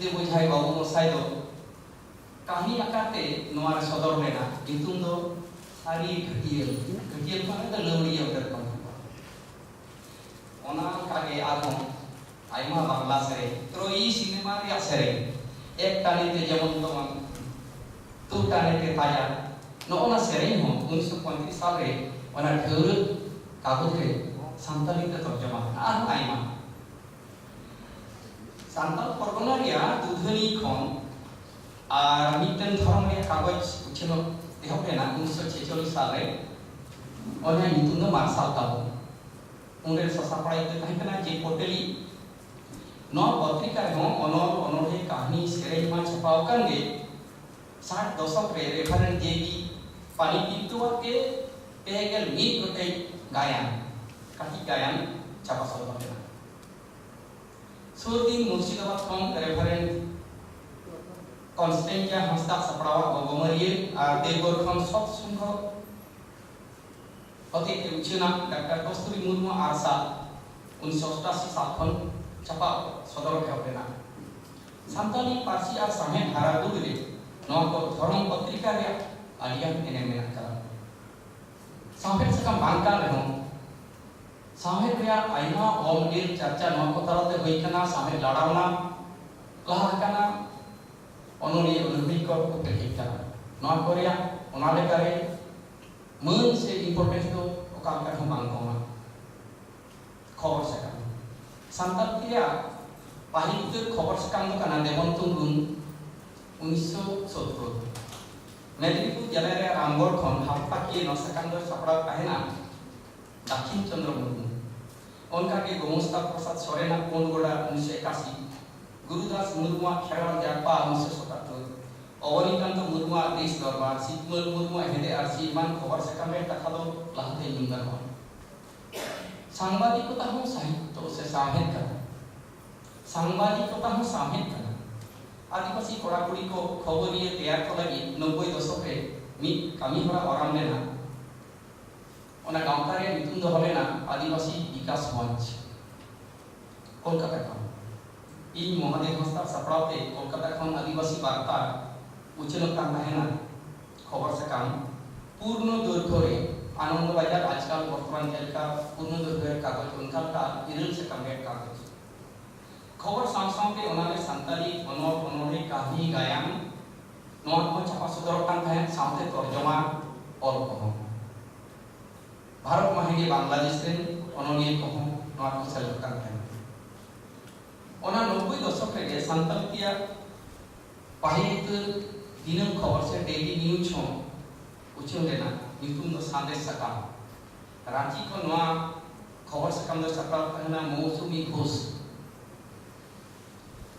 सिदे बुझाई बाबू मोसाई दो कहानी आकाते नोआर सदर लेना नितुम दो सारी घटियल माने द लवड़िया उधर कम ओना कागे आधों आइमा बांग्ला सेरे तो ई सिनेमा रिया सेरे एक टानी ते जेमन तो मन तू टानी ते ताया नोना सेरे हो 1935 साल रे ओना ढेर कागज रे सान्ताली ते तर्जमा आर आइमा सान्ताल परगना रिया दुधनी खन और मिटन धर्म रे कागज उछलो एहब लेना 1946 साल रे ओना नितुम दो मार्शल ताबो उनरे ससा पढ़ाई ते ताहे कना जे पोर्टली नो पत्रिका हो अनर अनोहे कहानी सेरेज मा छपाव कांगे 60 दशक रे रेफरेंट जेबी पानी पितुआ के पेगल मीट गोटे गायन काटी गायन छपा सदर लेना सुरदीन मुर्शिदाबाद खन रेफरेंट कॉन्स्टेंटिया हंसदा सपड़ावा गोगमरिये और देवगौर खन सब सुंग अति के उचना डॉक्टर कस्तूरी मुर्मू आरसा 1988 साल खन छपा सदर एहब लेना सान्ताली पार्सी और सामे धारा गुदरे नो को धर्म पत्रिका रे आलिया एने मेना करा सामे सकम बांका रे हो सामे रे आइमा ओम गिर चर्चा नो को तरते होई कना सामे लड़ावना लहा कना ओनोनी उनबी को पेहिका नो कोरिया ओनाले करे मन से इंपोर्टेंस दो ओका का हम बांकोमा खबर सकम सान्ताल किया पाहिल तो खबर सकम दो कना देवंतुम गुन 1970 मेदिनीपुर जिले रे रामगढ़ खन हफ्ता के न सकम दो सपड़ा कहना दक्षिण चंद्र मुर्मू उनका के गोमस्ता प्रसाद सोरेना कोनगोड़ा 1981 गुरुदास मुर्मू खेरवाल जापा 1977 अवनीकांत मुर्मू देश दरबार सिकमल मुर्मू हेदे आरसी मान खबर सकम रे कथा दो लाहते निंदर हो सांबादिकता हो साहित्य से साहित्य करना सांबादिकता हो साहित्य करना आदिवासी कोड़ाकुड़ी को खबरिए तैयार को लगी 90 दशक रे मी कामी हरा आराम लेना ओना गांवता रे नितुम दो लेना आदिवासी विकास मंच कोलकाता खन इन महादेव हंसदा सपड़ाते कोलकाता खन आदिवासी वार्ता उचलता रहना खबर सकम पूर्ण दैर्घ्य रे आनंद बाजार आजकल वर्तमान जेलका पूर्ण दैर्घ्य कागज उनका का इरल से कम कागज खबर सामसामते ओनाले संताली अनर अनोरे कहानी गायन नोट को छपा सदर कान थाहे सामते तर्जमा और कहो भारत माहिगे बांग्लादेश रे अनोनिये कहो नोट को सेल कान थाहे ओना 90 दशक रे संताल किया पाहित दिनम खबर से डेली न्यूज हो उछो लेना नितुम दो संदेश सकम रांची को नवा खबर सकम दो सकल कहना मौसुमी घोष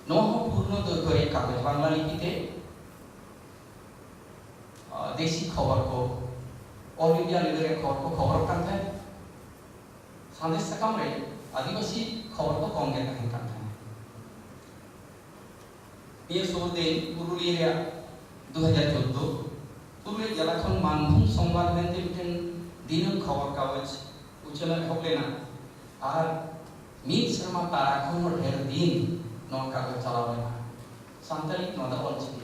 नो पूर्ण दैर्घ्य कागज बांग्ला लिपिते देशी खबर को ऑल इंडिया लेवल रे खबर को खबर कान थाहे संदेश सकम रे आदिवासी खबर को कम के कान थाहे ये सोर दिन पुरुलिया 2014 पुरुलिया जिला खन मानभूम संवाद मेनते मिटन दिन खबर कागज उचला एहब लेना और मीट शर्मा तारा खन ढेर दिन नो कागज चलाव लेना सान्ताली नोदा ऑलचिकी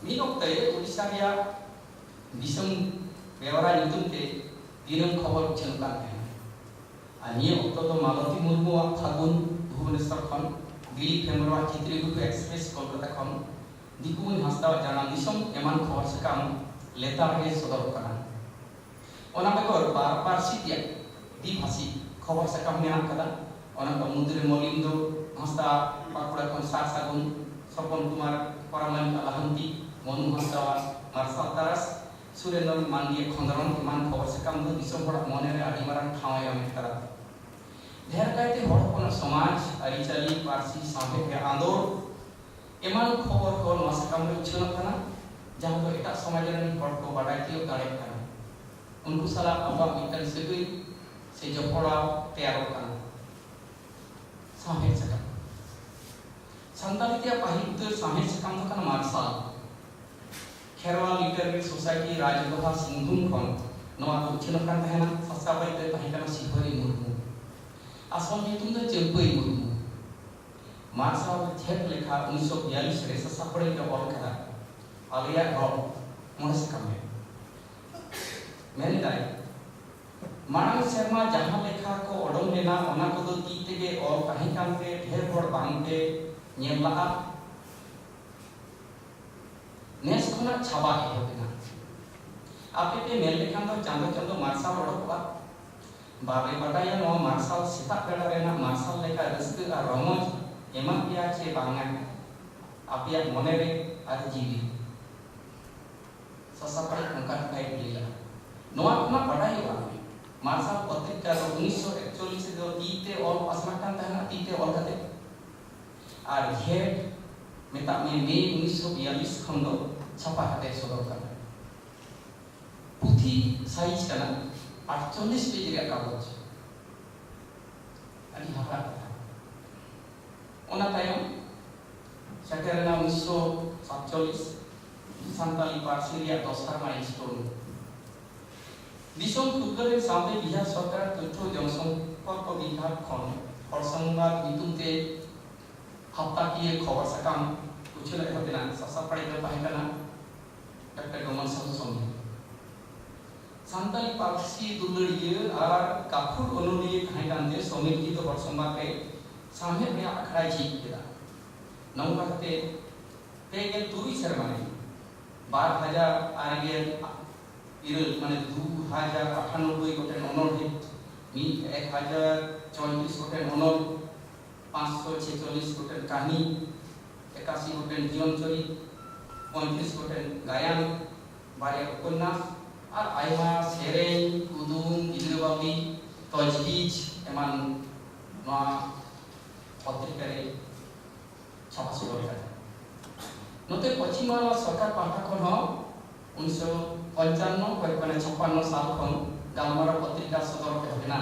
मी ओक्ते ओडिशा रिया दिसम बेवरा नितुम ते दिन खबर उचल काते अनि ओक्तो तो मालती मुर्मू फागुन भुवनेश्वर खन दिल्ली फेमरवा चित्रीगुटु एक्सप्रेस कोलकाता खन दिकुन हंसदा जानाम दिसम एमान खबर सकम लेता रे सदर करा ओना बेगर पारसी दिया द्विभाषी खबर सकम मेना कदा ओना मुद्रे मलिंदो हंसदा पाकुड़ा खन सार सागुन सपन कुमार परमान अलहंती मनु हंसदा मार्शल तारस सुरेंद्र मानडिया खंदरन एमान खबर सकम दो दिसम हड़ मने रे आदि मारन ठाव एम करा ढेर कायते हड़पन समाज अरिचाली पार्सी साथे के आंदोलन एमान खबर को नसकम रे उछल कना जहां तो एटा समाज रे हड़ को बाडाय तियो दाड़े कना उनको सला अब मिटन सेगुई से जपड़ा तैयार कना साहे सकम संताली त्या पाहित साहे सकम तो कना मार्शल खेरवाल लिटरेरी सोसाइटी राजगोहा सिंधुम खन नवा उछल कन तहना ससाबाई ते तहकना सिहरी मुर्मू आसम नितुम दो चेम्पई मुर्मू मार्शल झेट लेखा 1942 रे ससापड़े के ऑल करा आलिया रॉब मोरस कमे मेनदाय मांग शर्मा जहां लेखा को ओडम लेना ओना को दो ती तेगे ऑल ताही कांते ढेर होड़ बांगते नेम लहा नेस खना छाबा हे होना आपे पे मेल लेखान दो चांदो चांदो मार्शल ओडकवा बाबे बताया नो मार्शल सीता पेड़ा रेना मार्शल लेखा रस्क आ रमज एमा पिया चे बांगा आपिया मने रे आर जीवी ससापड़े उनका टाइप लीला नोआ अपना पढ़ाई हुआ मार्शल पत्रिका 1941 से दो तीते और पासना कान तहना तीते और कते आर घेट मेता में मई 1942 खन दो छापा कते सदर काना पुथी साइज काना 48 पेज रे कागज अनी हारा ओना तायम सेटेरना 1947 सान्ताली पार्सी रे दसर माइलस्टोन दिसम फुटबल सामने बिहार सरकार तथ्य जनसंपर्क विभाग खन हरसंबाद नितुते हफ्ता की खबर सकाम उछले हतेना ससापड़े के पाहिकाना डॉक्टर गमन संसोमी सान्ताली पार्सी दुलड़िए और काफुर ओनोलिए थाइकांते समिति तो हरसंबाद रे सामने रे अखड़ा जी केदा नौकाते पेगे तुरी शर्माने 2000 आगे इरल माने 2098 गोटेन ओनल हे 1034 गोटेन ओनल 546 गोटेन कहानी 81 गोटेन जीवन चरित 35 गोटेन गायन बारे उपन्यास और आयमा सेरेन कुदुम गिद्रबाबी तजवीज एमान नोआ पत्रिका रे छापा सदर करा नोते पश्चिम बंगाल सरकार पाठा खन 1955 साल खन गालमारा पत्रिका सदर हेना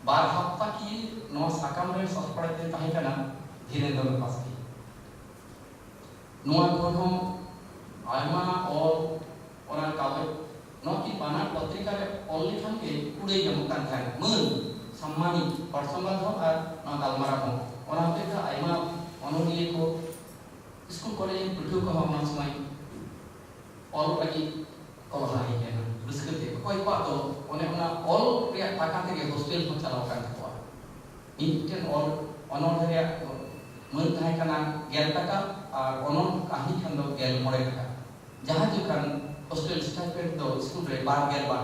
बार हफ्ता की नो साकाम रे सफपड़ते ताही कना धीरेन्द्र पासकी नोआ खन आयमा और ओना कागज नो की बाना पत्रिका रे ऑल लेखन के कुड़े जमकान थाय मन सम्मानी परसंबाद हो और नो गालमारा हो ओना पे आयमा ओनोलिए को स्कूल कॉलेज पढ़ु को हम समय ऑल लगी कलहा ही है ना रिस्कते कोई पा तो ओने ओना ऑल रे टाका के हॉस्टल को चलाव कान को इंटेन ऑल ओनोल रे मन थाय कना 11 टाका और ओनोल काही खान दो 11 टाका जहां जो खान हॉस्टल स्टाइपेंड दो स्कूल रे 12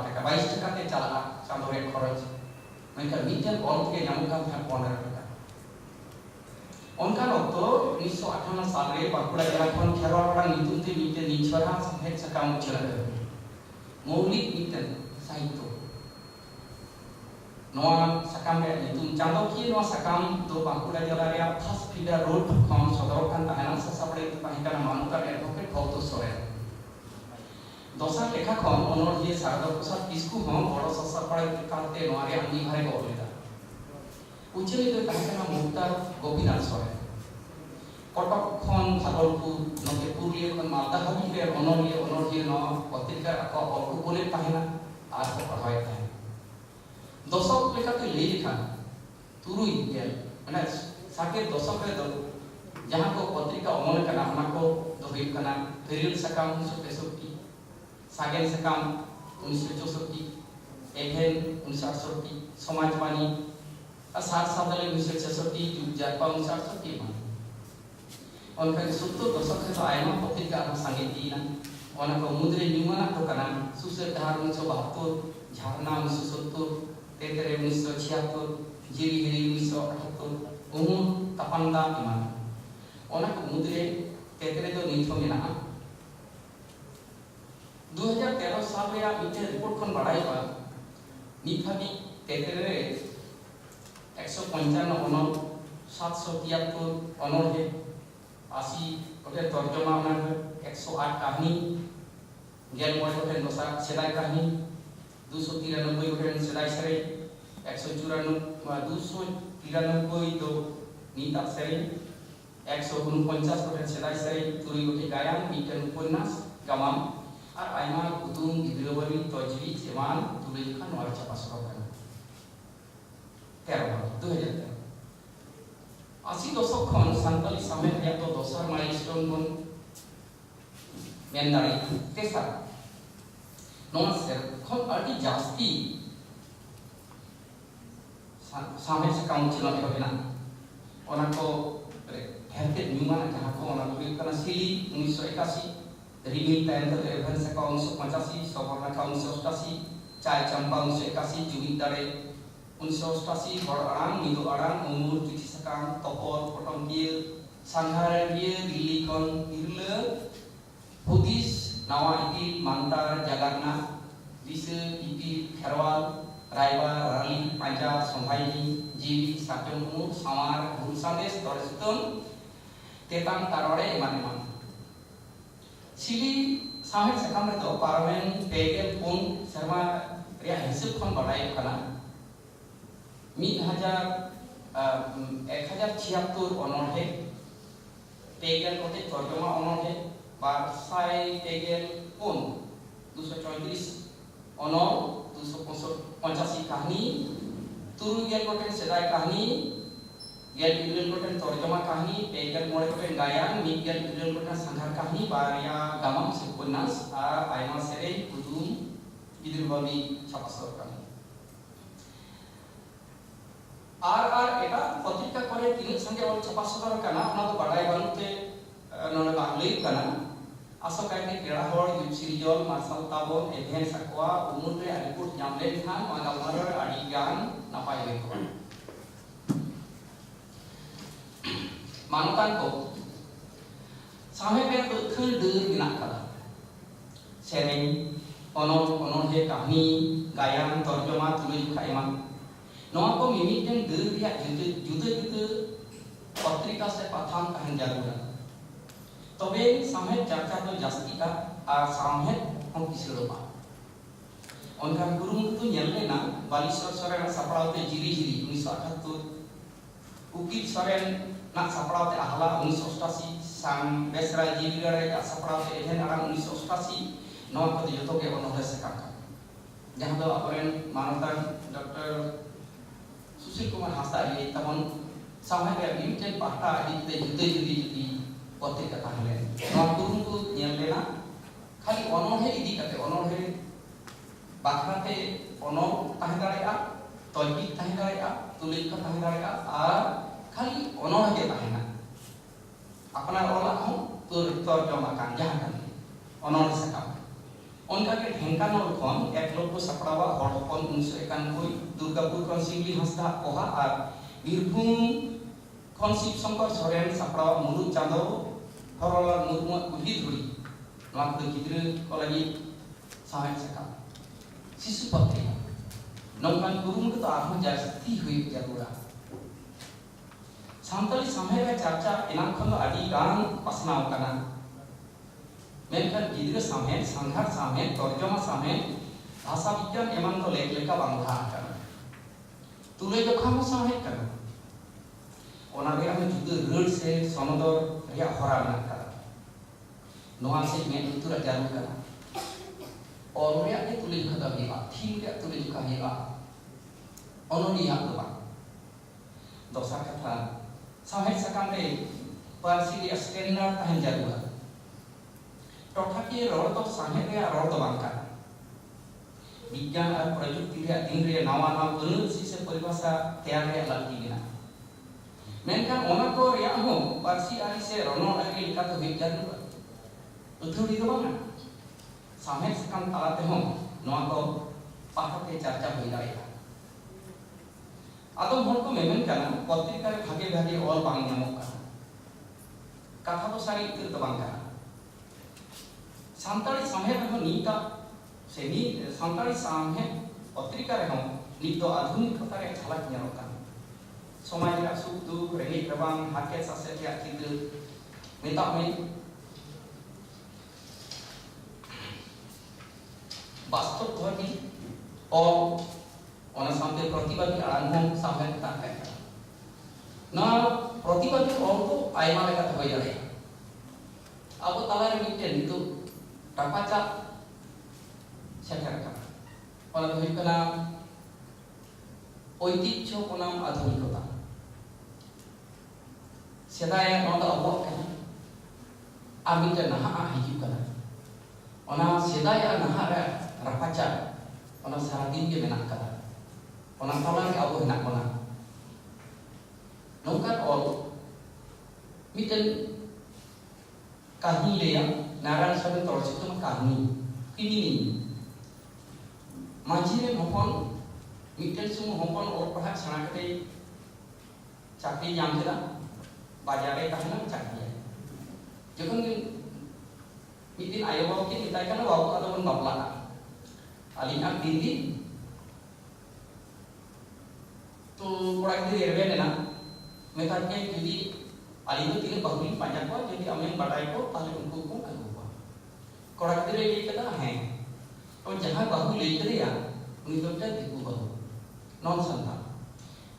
टाका 22 टाका ते चला चांदो रे खरच मेका मिटेन ऑल के नाम का 15 टाका उनका तो 1958 साल रे बांकुड़ा जिला खन खेरवाड़ा नितुते मिटे निछरा सफेद सकाम चला मौलिक मिटन साहित्य नोआ सकाम रे नितुम चांदो की नोआ सकाम दो बांकुड़ा जिला रे फर्स्ट फीडर रोड खन सदर कान ताहना ससापड़े पाहिका मानुका एडवोकेट भौतो सोरेन दोसर लेखा खन ओनोलिए शारदा प्रसाद किस्कू हम बड़ ससापड़े कालते नोआ रे अन्नी भारे गोलेदा उचले तो ताहना मुक्ता गोपीनाथ सोरेन कटक खन भागलपुर नके पुरुलिया खन मालदा हाबी रे ओनोलिए न पत्रिका को ऑल्को बोले ताहना आर को पढ़ाय थाय दशक लेखाते ले लिखा तुरुई गेल माने साके दशक रे दो जहां को पत्रिका अमल कना ओना को दो हुई कना फेरिल सकाम 1963 सागेन सकाम 1964 एभेन 1968 समाजवाणी सात सातले 1966 जुग जापा 1968 मान उनका 70 दशक से आयमा पत्रिका संगीती ना ओना को मुद्रे निमना तो कना सुसे धार 1972 झारना 1970 तेतरे 1976 जिरी हिरी 1978 उमु तपंदा इमान ओना को मुद्रे तेतरे तो निथो मेना 2013 साल रे मिटे रिपोर्ट खन बड़ाई बा निफाबी तेतरे 155 ओनल 773 ओनल है 80 गोटे तर्जमा ओना 108 कहानी गेल मोय गोटे दोसा सेदाय कहानी 293 गोटे सेदाय सरे 293 दो नीता सरे 149 गोटे सेदाय सरे तुरी गोटे गायन मिटन उपन्यास गामाम और आयमा कुतुम गिद्रबाबी तजवीज एमान तुले लिखा नोआ छापा सरो 13 2013 80 दशक खन सानताली सामेत रे तो दोसर माइलस्टोन बन मेन दाड़े तेसर नोआ सेर खन अड़ी जास्ती सामेत से काउंसिल में होना ओना को हेल्थ न्यूमान जहां को ओना को कना सिली 1981 रिमिल टाइम तो एवन से 1985 सवर्णा का 1988 चाय चंपा 1981 जुबित दाड़े 1988 बड़ अड़ांग निदो अड़ांग उमुर चिठी सकाम तपल पटम किए संघारे किए दिल्ली खन इरले हुदिस नावा इति मांतार जगारना दिसे इति खेरवाल रायबा राली पांजा संभाईनी जीवी साजोमु सामार गुरु संदेश दरसुतम तेताम तारोड़े एमान एमान सिली साहेब सकाम रे तो पार्लियामेंट पेगेल पुन शर्मा रे हिसाब खन बडाय कना 1076 अनोहे पेगेल कोते तर्जमा अनोहे बारसाय पेगेल पुन 234 अनोल 285 कहानी तुरुगेल कोटे सेदाय कहानी गेल इरल कोटे तर्जमा कहानी पेगेल मोड़े कोटे गायन मिगेल इरल कोटे संघार कहानी बारिया गामाम से उपन्यास आर आयमा सेरे कुदुम बिद्रुबाबी छापासर कहानी आर एटा पत्रिका करे तीन संगे और छापासर कना ओना तो बाडाय बानुते नोने बांगले कना आसो कायते पेड़ा होड़ सिरिजल मार्शल ताबन एभेन साकवा उमुल रे रिपोर्ट नाम लेन खान मागामार आडी गान नापाय बेको मानतान को सामे पे तो खल दर बिना कदा सेरेन अनोल अनोहे कहानी गायन तर्जमा तुलजुखा एमान नोआ को मिमिटेन दर रिया जुदा जुदा पत्रिका से पाथाम कहन जारुरा तबे सामहेद चर्चा तो जास्ती का आ सामहेद हम किसलोबा उनका गुरुमुखु नेल लेना बालीश्वर सोरेन सापड़ावते जिरी जिरी 1978 उकिल सोरेन ना सापड़ावते आहला 1988 साम बेसरा जीवीगढ़ का सापड़ावते एथेन आराम 1988 नवा को जतो के अनोहे से काका जहां दो अपरेन मानवतान डॉक्टर सुशील कुमार हांसदा ये तमन सामहेद मिमिटेन पाटा आदि जुदे जुदी पत्रिका ताहले नवा गुरुमुखु नेल लेना खाली अनोहे इदी कते अनोहे बाखराते अनोल ताहे दाड़ेया तलबिक ताहे दाड़ेया तुलिका ताहे दाड़ेया आर खाली अनोहे के ताहेना अपना ओला हो तर्जमा कान जहां कान अनोल सकाम उनका के ढेंकानल खन एकलव्य सापड़ावा हड़पन 1991 दुर्गापुर खन सिंगली हंसदा कोहा आर बीरभूम खन शिव शंकर सोरेन सापड़ावा मुलुक चांदो हरलाल मुर्मु कुली धुड़ी नवा को गिद्र को लगी साहेब सकाम शिशु पत्रिका नौकान गुरुमुख तो आरहु जास्ती हुई जरूरा सानताली सामहेद चर्चा एनाम खन आदि गान पासनाव कना मेनखान गिद्र सामहेद संघार सामहेद तर्जमा सामहेद भाषा विज्ञान एमान तो लेख लेखा बांधा कना तुले जोखा हो सामहेद कना ओना रे हम जुदा रड से सनदर रिया हरा ना करा नोआ से में उतरा जारू कना और रिया के तुले जोखा दा बिबा थीम रिया तुले जोखा हेबा अनोनिया तो बा दोसा कथा सामहेद सकाम रे पारसी रे स्टैंडर्ड तहन जारूगा टोठा के रोड तो सामहेद रे रोड तो बांका विज्ञान और प्रयुक्ति रे दिन रे नवा नवा अनुसी से परिभाषा तैयार रे लागती बिना मेनखान ओना को रिया हो पारसी आरी से रोनो आगे लिखा तो हुई जारूगा उथुड़ी दो बांगा सामहेद सकाम तालाते हो नवा को पाठक चर्चा हुई दाड़ेया आदम हर को मेमन कना पत्रिका रे भागे भागे ऑल बांग नामक कना कथा तो सारी इतर तो बांग कना सानताली सामहेद हो नीता से नी सानताली सामहेद पत्रिका रे हो नीत तो आधुनिकता रे झलक नेलो कना समाज रे सुख दुख रेंगे रबांग हाके सासे रे किद मेता में वास्तव धर्मी और ओना सामते प्रतिबादी आड़ांग हम सामने ताकाय ना प्रतिबादी और तो आयमा लेका तो होय जाय अब ताला रे मिटे नितो टापाचा सेटर का ओना तो होइकना ऐतिह्य बनाम आधुनिकता सेदाय नोदा अबो कना आमिते नहा हिजु कना ओना सेदाय नहा रे रापाचा ओना सारा दिन के मेना कदा ओना तला के अबो हिना कोना नोका ऑल मिटन कहानी लेया नारायण स्वामी तोरचितम कहानी किनी मांझी रे हपन मिटन सुम हपन और पढ़ा सना कते चाकरी नाम केदा बाजार रे कहना चाकरी जखन मिदिन आयो बाबू के मिताय kana बाबू आदो बन बापला अलिना दीदी तो कोड़ा के रेबे नेना मेता के जुदी अली तो तीन बाहुली पांजा को जुदी अमें बटाई को ताले उनको को अगुवा कोड़ा के रे कदा है और जहां बाहु ले करिया उनी तो क्या दिकु बाहु नॉन संता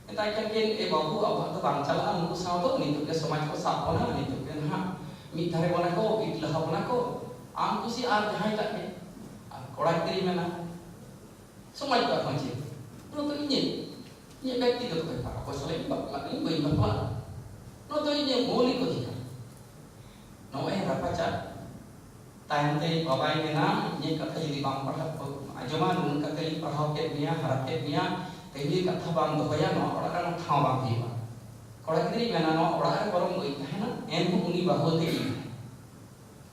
मेता के ए बाबू अब तो बांग चला उनको साव तो उनी तो के समाज को साफ होना उनी तो के हां मी थारे बना को इट लहा बना को आम कुसी आर जहां तक के कोड़ा के में ना समाज का पंचे तो ini व्यक्ति को कहता है कोई सले बापला नहीं कोई बापला नो तो ini मोली को दिया नो ए रापाचा टाइम ते बाबाई में ना ये कथा यदि बांग पढ़ा आजमान उन कथा ये पढ़ाओ के मिया हरप के मिया ते ये कथा बांग दोया नो ओड़ा का ठाव बांग दिया कोड़ा किदरी में ना नो ओड़ा का परम कोई है ना एन को उनी बाहोते की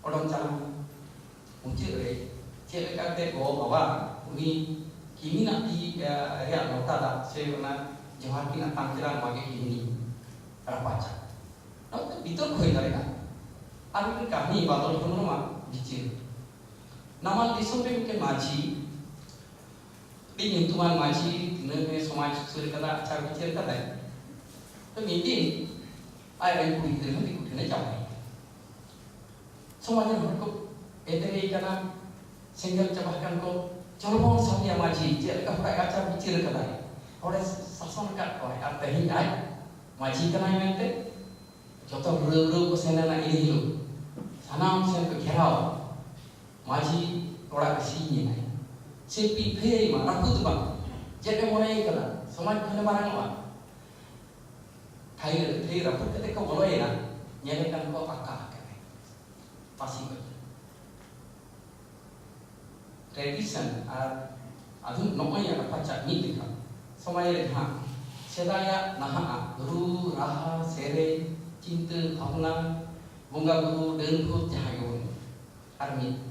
ओडम चला ऊंचे रे चेले का ते गो बाबा उनी kimi nak di area nota dah saya pernah jawab kina tangkiran bagi ini rapaca. Nota itu koi dari kan. Aku kami batal pun nama bicara. Nama disum pe mungkin maji. Di hintuan maji, tina ke somaj suri kata acar bicara kata. Tu mungkin ayah ibu itu nanti kuda jawab. Somajnya mereka edere kana single jawabkan ko. Colong samia maji, jadi kalau kita kaca bicara kata, orang sason kat kau, apa yang ada maji kena yang itu, jodoh buru-buru ko sana nak ini hidup, sana orang ko kerau, maji orang kesini ni, sepi pay mah, aku tu bang, jadi mulai kata, semua kena barang apa, thai rapor kita kau boleh na, nyari kan kau akak, pasti kau. Tradition ar adun nomaya rapaca ni dekha samay re ha sedaya naha ru raha sere cinta bhavna bunga guru dan khut jahayon armi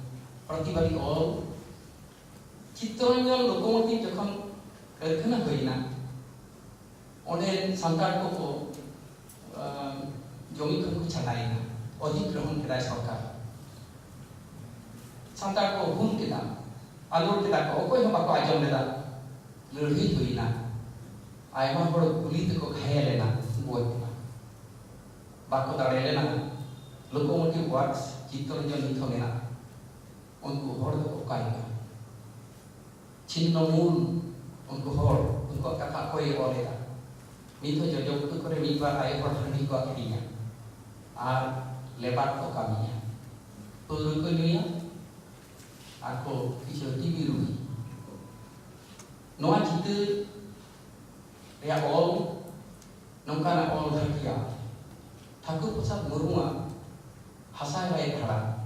pratibadi all chitranjan lokomoti jokhon karkhana hoina onde santar ko jami ko chhadaina अधिग्रहण केदा सरकार santar ko hun keda alur kita ko okoi hamba ko ajam leda lurhi huina aima hor guli te ko khaya lena boi bako dare lena locomotive works chitranjan nithonena unku hor ko kaina chinnamul unku hor unku kata ko ye oleda nitho jojo tu kore miba ai hor handi ko akhinya ar lebat ko kaminya puru ko dunia aku kisah TV rugi. Noa cita ria all nongka na all terkia. Takut pasal murunga hasai lai khara.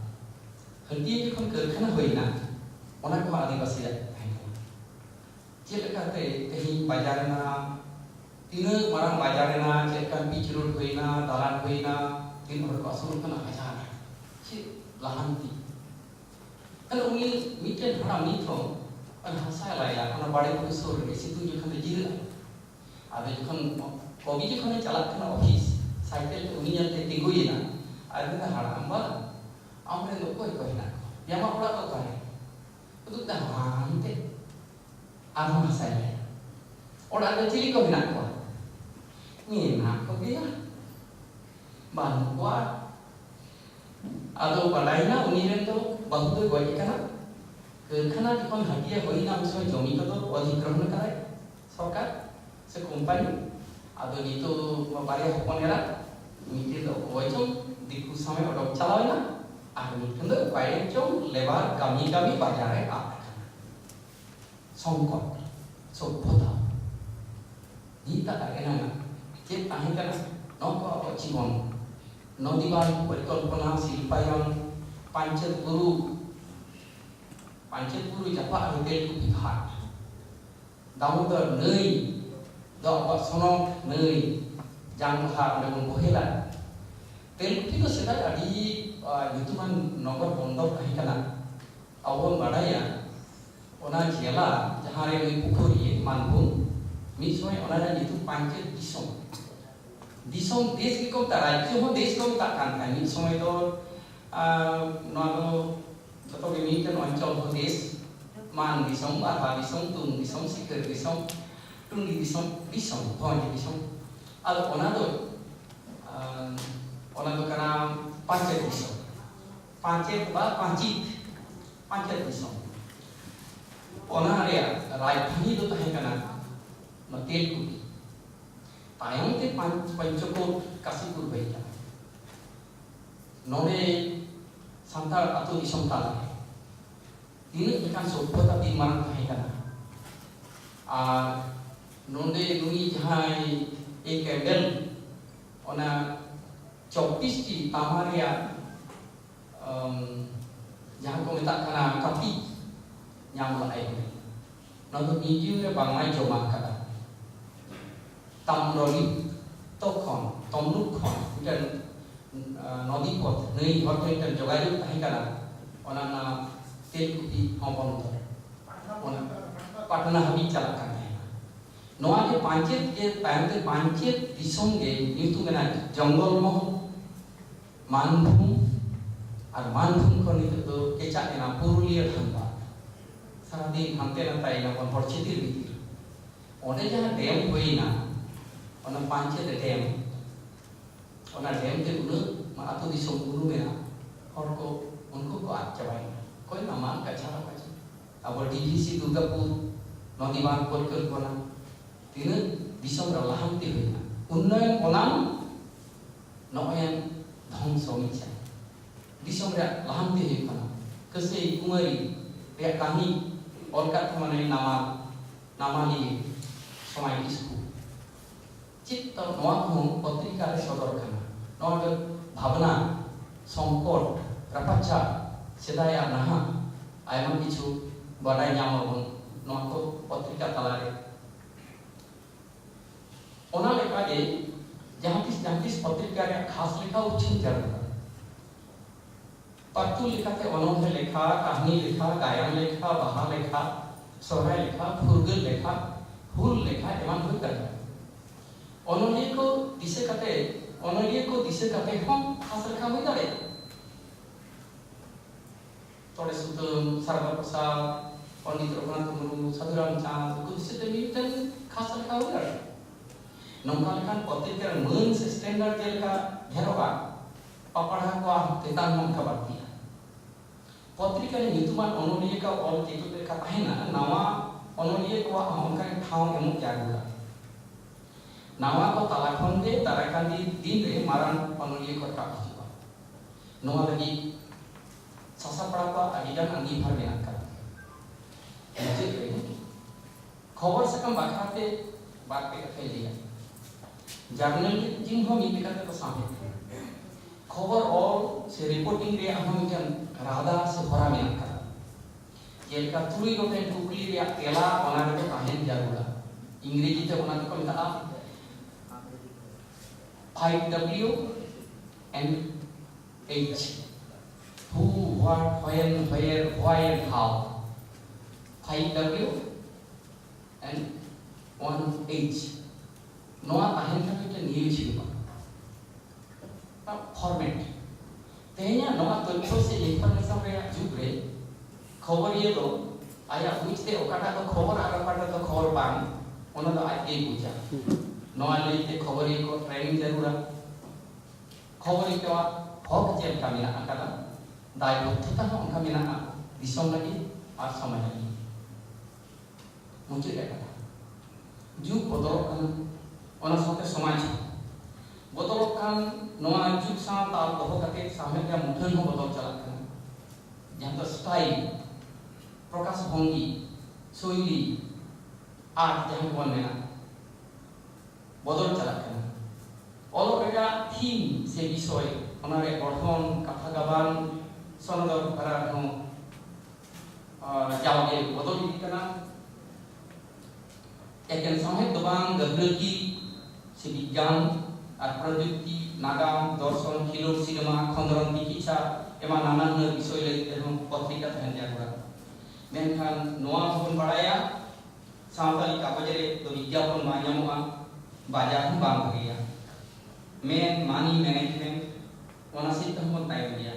Henti jikon kerkhana hoina ona ko adivasi chelaka te kahi bazar na tina marang bazar na chelkan pitch road hoina dalan hoina tin hor ko asul kana bazar chi lahanti kalau ini mungkin orang ni tu, orang saya lah ya, orang balik ke sur, di situ juga kena jira. Ada juga kopi juga kena jalan kena office, cycle tu ni yang tertinggu ye na. Ada kena haram bah, amre tu koi koi na. Yang mana orang tu koi, itu dah mante. Orang saya, orang ada ciri koi nak koi, ni nak koi dia, ban kuat. Atau balainya uniren tu बहुत गई कना कारखाना जखन हटिया होइना उसमें जमी को तो अधिग्रहण करे सरकार से कंपनी आदो नितो बारे हपनेरा मिटे तो वजो दिकु समय अडक चलावेना आर मिटन दो बारे चो लेबार कामी बाजारे आ संकट सभ्यता नीता एना जे ताहे कना नको जीवन Nodiban परिकल्पना Silpayan Pancet Guru Japa Hotel Kupi Ghat Damodar Nei Dok Sonok Nei Jang Ghat Namun Bohela Tel Kupi itu sedang adi Yutuman Nogor Pondok Kahikana Awal Badaya Ona Jela Jahare Lui Pukuri Manpung Misoy Ona Dan itu Pancet Disong Disong Des Kiko Tarai Cuma Des Kiko Takkan Kan Misoy itu Nono Joto Gemikan Oncol Des Man Disong Bapa Disong Tung Disong Sikir Disong Tung Disong Disong Pon Disong Al Ona tu Karena Pancet Disong Pancet Ba Pancet Disong Ona area Rajdhani itu Tahekana Matel Kupi Tayang te Pancokot Kasipur Baita Nore Santal atau Disong Tala Ini ikan Sobota di Marang Tahekana Nonde Nui Jahai Ekebel Ona Chopis di Tamaria Jangan kau minta kena kapi Yang mulai Nonton Nijir Bangmai Jomah kata Tamroli Tokon Tomlukon Dan Nodipot Nei Hotel dan Jogayu Tahikana Onana Tel Kupi Hompon Ona Patna Habib Calakan Noa ke Pancet Ke Tayang Pancet Disong Ge Itu kena Jonggol Moh Manbung Ar Manbung Kon itu Kecak Kena Purulia Hamba Saradi Hante Natai Napon Horchetir Bitir Ona Jahan Dem Hoina Ona Pancet Dem Ona Dem Te Unu Ma Atu Disong Unu Mena Horko Unko Ko Accabai Koi Nama Angka Cara Baca Abor Divisi Dugapur Nodiban परिकल्पना Tina Disong Ralaham Te Hoina Unayan Onam Noyan Dhong Somicha Disong Laham Te Hoina Kese Kumari Ria Kami Orkat Kemana Nama Li Somai Isku Cipta Noa Hong Potrika Sodorkana Noa Bhavana Songkot Rapacha Sedaya Naha Ayam Kichu Badai Nyamabun Noa Ko Potrika Talare Ona Leka Ge Jantis Potrika Ria Khas Leka Uchin Jarga Patu lekate Onodhe lekha, kahani lekha, gayam lekha, baha lekha, sohrai lekha, phurgul lekha, hul lekha eman hui karja. Onoliye ko dise kate hom khas lekha hui dare. Tode Sutum, Sarva Prasad, Pandit Raghunath Murmu, Sadhu Ramchand, ko dise te miten khas lekha hui dare. Nongka lekhan potrikar mun se standard jelka dheroga papadha ko tetan mon kabar dia. Potrika ni nyutuman onoliye ka ol kitu te katahena nawa onoliye ko onka thau emu jaguga. Nawa ko talakhon de tarakan di din re maran onoliye ko ka hijuga. Noa lagi sasapra ko adidan angi bhar menak ka. Ejek re khobor sakam bakhate baat pe kathe liya. Jurnal jing ho mi pe kathe ko samne खबर और से reporting रे हम जन राधा से भरा में का ये का तुरी गोटे टुकली रे तेला बना रे काहेन जारुला अंग्रेजी ते बना को मिता 5W and H who what when where why and how 5W and 1H noa kahen ka te news hiba format tehnya noa totho se information re jugre khobor ye do aya buiste okata to khobor ar okata to khobor bang ona do aj ei buja noa leite khobor ye ko training jarura khobor ye ko hok chen ka mena akada dai boddhata ho onka mena disong lagi ar samay lagi muncul kata jug bodolok kan ona sate samaj bodolok kan noa jug sa ta doho kate samay ka muthan ho bodol chalak kan jahan to style prakash bhongi soili art jahan ko mena bodol chalak kan olo ᱨᱮᱭᱟᱜ ᱛᱷᱤᱢ ᱥᱮ ᱵᱤᱥᱚᱭ ᱚᱱᱟᱨᱮ ᱜᱚᱲᱦᱚᱱ ᱠᱟᱛᱷᱟ ᱜᱟᱵᱟᱱ ᱥᱚᱱᱚᱫᱚᱨ ᱦᱚᱨᱟ ᱦᱚᱸ ᱡᱟᱣᱜᱮ ᱵᱚᱫᱚᱞ ᱤᱫᱤᱜ ᱠᱟᱱᱟ ᱮᱠᱮᱱ ᱥᱟᱶᱦᱮᱫ ᱫᱚ ᱵᱟᱝ ᱜᱟᱹᱦᱞᱟᱹᱜᱤ ᱥᱮ ᱵᱤᱜᱽᱜᱟᱱ আর প্রযুক্তি নাগাম দর্শন খিলোড় সিনেমা খন্দরন চিকিৎসা এমন নানা হুনার বিষয় লইতে এবং পত্রিকা তাহেন জায়গা মেনখান নোয়া হবন বাড়ায়া সাঁওতালি কাগজের তো বিজ্ঞাপন বা ᱧᱟᱢᱚᱜᱼᱟ বাজার হᱚᱸ বাং ভাগিয়া মেন মানি ম্যানেজমেন্ট ᱚᱱᱟ ᱥᱮᱫ ᱛᱮᱦᱚᱸ ᱛᱟᱭᱚᱢ ᱜᱮᱭᱟ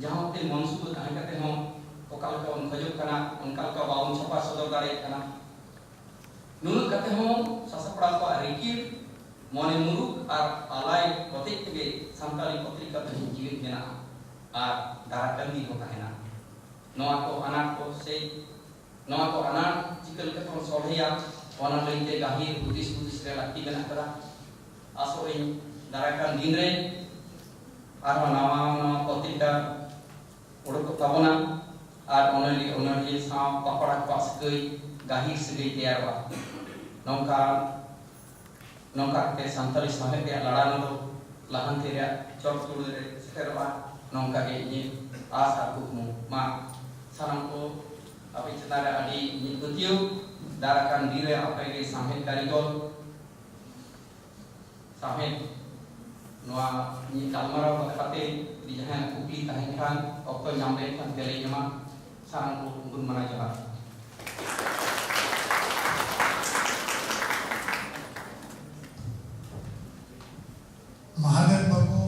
ᱡᱟᱦᱟᱸ ᱛᱮ ᱢᱚᱱᱥᱩᱵ ᱛᱟᱦᱮᱸ ᱠᱟᱛᱮ ᱦᱚᱸ ᱚᱠᱟ ᱞᱮᱠᱟ ᱵᱚᱱ ᱠᱷᱚᱡᱚᱜ ᱠᱟᱱᱟ ᱚᱱᱠᱟ ᱞᱮᱠᱟ ᱵᱟᱵᱚᱱ ᱪᱷᱟᱯᱟ ᱥᱚᱫᱚᱨ ᱫᱟᱲᱮᱭᱟᱜ ᱠᱟᱱᱟ ᱱᱩᱱᱟᱹᱜ ᱠᱟᱛᱮ ᱦᱚᱸ ᱥᱟᱥᱟᱯᱲᱟᱣ ᱠᱚᱣᱟᱜ ᱨᱤᱠᱤᱲ মনে মুরুক আর আলাই প্রত্যেক থেকে সান্তালি পত্রিকা তেমন জীবিত মেনাᱜᱼᱟ আর দারাকান দিন হো তাহেনা নোয়া কো আনাট কো সেই নোয়া কো আনাট চিকল কে তখন সলহেয়া ওনা লইতে গাহির হুদিস রে লাকি মেনাᱜ ᱠᱟᱫᱟ আসরিন দারাকান দিন রে আর নাওয়া নাওয়া পত্রিকা ওড়ক তাবনা আর অনলি সাও পাপড়া পাস কই গাহির সগৈ তেয়ারবা নৌকা nongka ke santali sahe ke ladang do lahan teria chok tulu re seterwa nongka ke ini asa kumu ma salam ko api cetara adi ni kutiu darakan dire apa ke sahe karigol sahe noa ni kalmara bakate di jahan ukli tahen kan okto nyambe kan tele nyama salam ko gun mana jawab Mahadev बाबू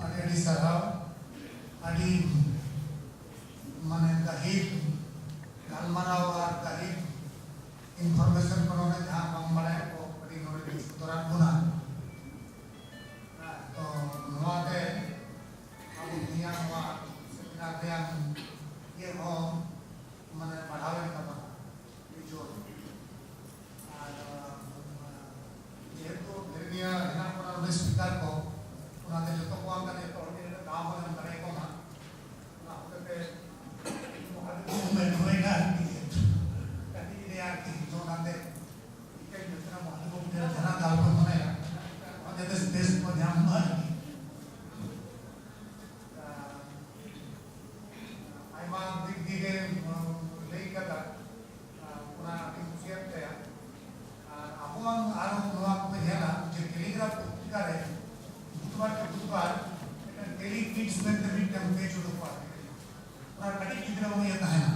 अड़ी साहब अड़ी माने गहीर गालमाराव और गहीर information को ने जहां हम बड़े को अड़ी नोरे दौरान बुना तो नवाते अब दुनिया नवा सेमिनार रे ये हो माने बढ़ावे का ये जो ये तो दुनिया है ना पूरा स्पीकर को उन्होंने जो तो काम करने तो उन्होंने काम करने करे को ना ना होते पे में होएगा कभी ये यार कि जो नाते के जितना मालूम हो गया जना दाल को बनेगा और जैसे देश को ध्यान मत आई मान दिख दिखे लेई कदा पूरा इंसियत है आपण आरो नवा को हेला जे टेलीग्राफ पत्रिका रे बुधवार डेली फीड्स में द मीट हम पेज उड़ पा और कटी कितना हो ये है ना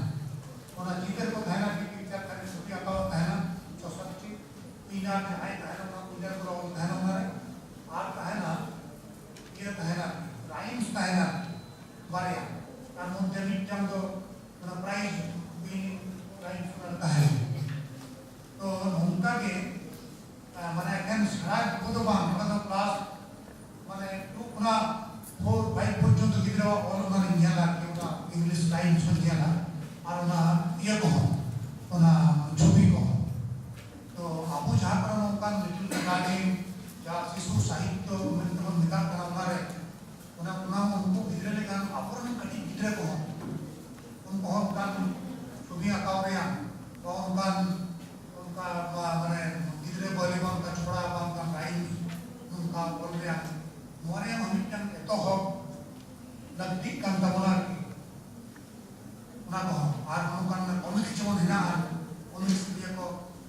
और जिधर को है ना कि पिक्चर करने सुटिया का है ना चौसठी पीना में आए है ना उधर को है ना हमारे आप है ना ये है ना राइम्स है ना बारे और मुझे मीट हम तो ना प्राइस भी राइम्स करता है तो उनका के माने এখন সারা কত বাং কত ক্লাস মানে 2 না 4 5 পর্যন্ত গিরা অল মানে নিয়ালা কিবা ইংলিশ লাইন শুন দিয়ালা আর না ইয়া কো ওনা ছবি কো তো আবু যাহা করন কান লিটল কাগানি যা শিশু সাহিত্য মানে তখন নিকাল করা মারে ওনা উनको গিরা লে কান আপরন কাটি গিরা কো उनको কান ছবি আঁকাও রে কান उनका माने गिदरे बोले का छोड़ा का लाइन उनका बोल रहा मोरे हमिटन तो हो लगती kan tabona ना को आर उनका कॉमिक जेमन हेना कॉमिक दिया को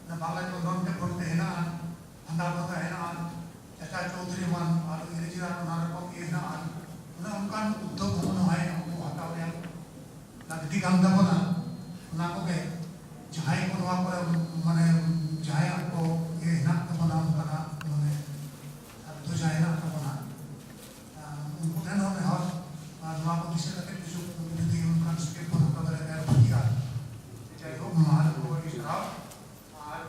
ना बांग्ला जो नॉन टे पढ़ते हेना अंदा बता हेना चाचा चौधरी मान और इंग्लिश ना को हेना उनका उद्योग होना है हमको हटाओ रे लगती kan tabona ना को के जहां को नवा पर माने जहां आपको ये ना तो बना उनका माने तो जहां ना तो बना उनको ना में और नवा को दिशा करके जो विधि उनका स्टेप पर का बड़ा है बढ़िया चाहे हो महान को इशारा और